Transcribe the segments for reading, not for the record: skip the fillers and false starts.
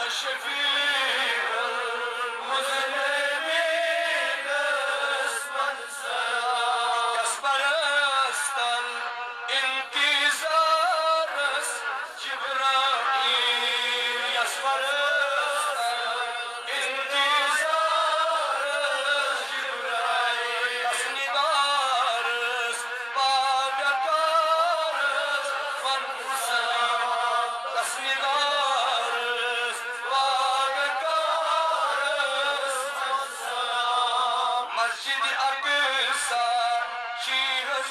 شفيع المذنبين اسمع سلام يصبر استل انتظار جبرائيل يصبر استل انتظار جبرائيل تصنيدار بابكار من سلام تصنيدار مسجد أقصى شيرز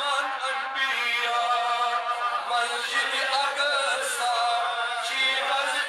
من أنبياء مسجد أقصى شيرز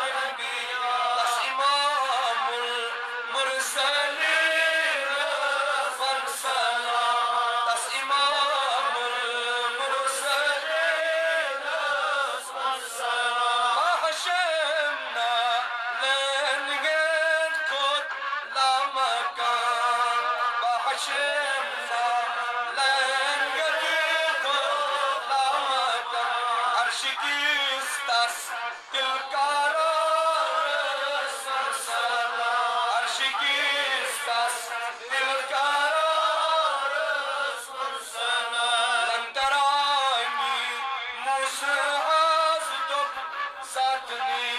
من أنبياء بس إمام المرسلين من سلام بس إمام المرسلين من سلام ما حشمنا حشمنا لن يدخل لامك عرشك يستس القرار سلسلة عرشك يستس القرار سلسلة لن تراني موسى صدق ساتني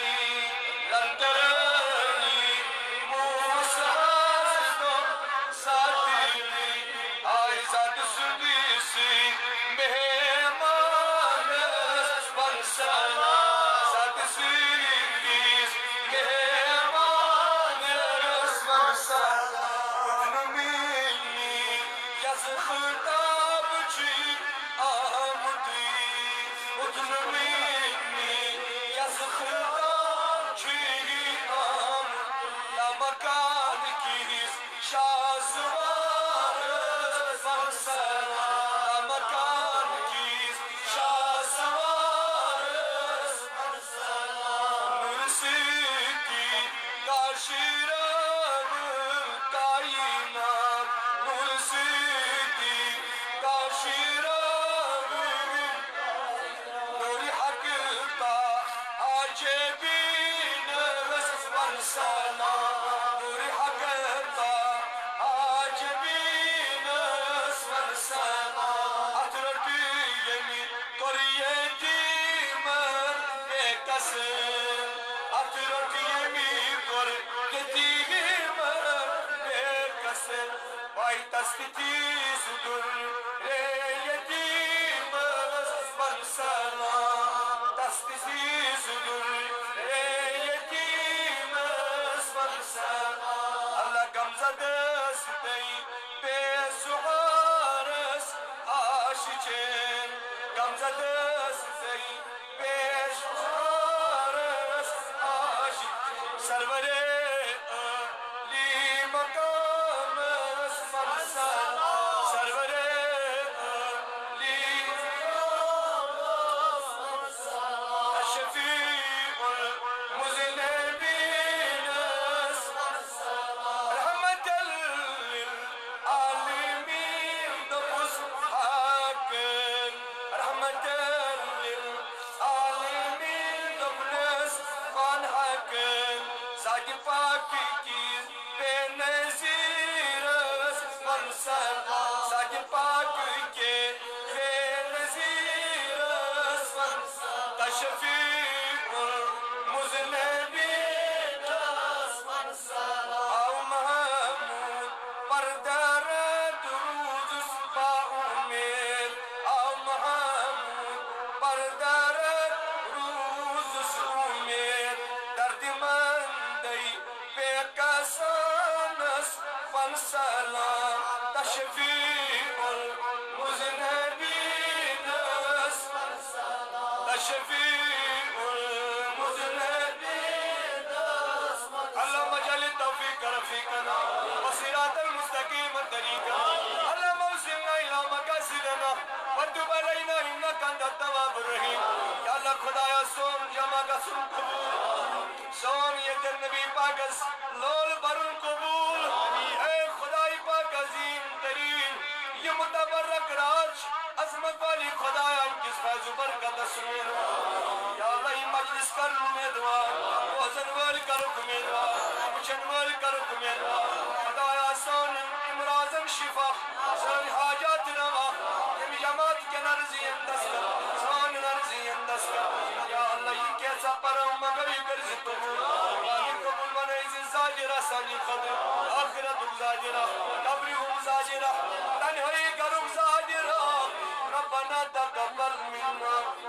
لن تراني موسى صدق ساتني عايزة تسديسي مهمان سبنسانا ساتسيكيس مهمان سبنسانا ودنميني يزخطابجي آمدي ودنميني يزخطابجي آمدي يا مكانكيس شازوار سبنسانا يا مكانكيس شازوار سبنسانا نرسيكي كاشيران كاينات نرسيكي كاشيران نوري حقيقة عجبين سبنسانا نوري حقيقة عجبين سبنسانا أتركي يمين قريتي مر بكسر أتركي يمين قريتي مر بكسر باي تستي صدر ريتي مر سبنسانا تستي صدر ريتي مر سبنسانا الله قمزة دستي بسعارس عاشقين قمزة دستي بسعارس عاشقين سروري لي مقام سبنسانا سروري لي الشفيع المذنبين رحمة للعالمين نفس حاكم رحمة للعالمين نفس خان حاكم ساقي باقي كيز بنزير سبنسانا ساقي باقي كيز بنزير سبنسانا تشفيع المذنبين سبنسانا أو محمود بردار دروز سباؤمير أو محمود بردار روز سومير درد من دي بكسانس فانسلام تشفيع المذنبين سبنسانا تشفيع المذنبين اللهم اجعل التوفيق رفيقنا وصراط المستقيم طريقنا اللهم اوصلنا الى مقاصدنا وتب علينا انك انت التواب الرحيم يا الله خدایا سون جمع کا سن قبول سون یہ نبی پاک لول برن قبول اے خدای پاک عظیم ترین یہ متبرک راج عظمت والی خدایا جس فیض و برکت سنور یا اللہ قدر آخرة زاجرة قبرهم زاجرة تنهي كرب زاجرة ربنا تقبل منا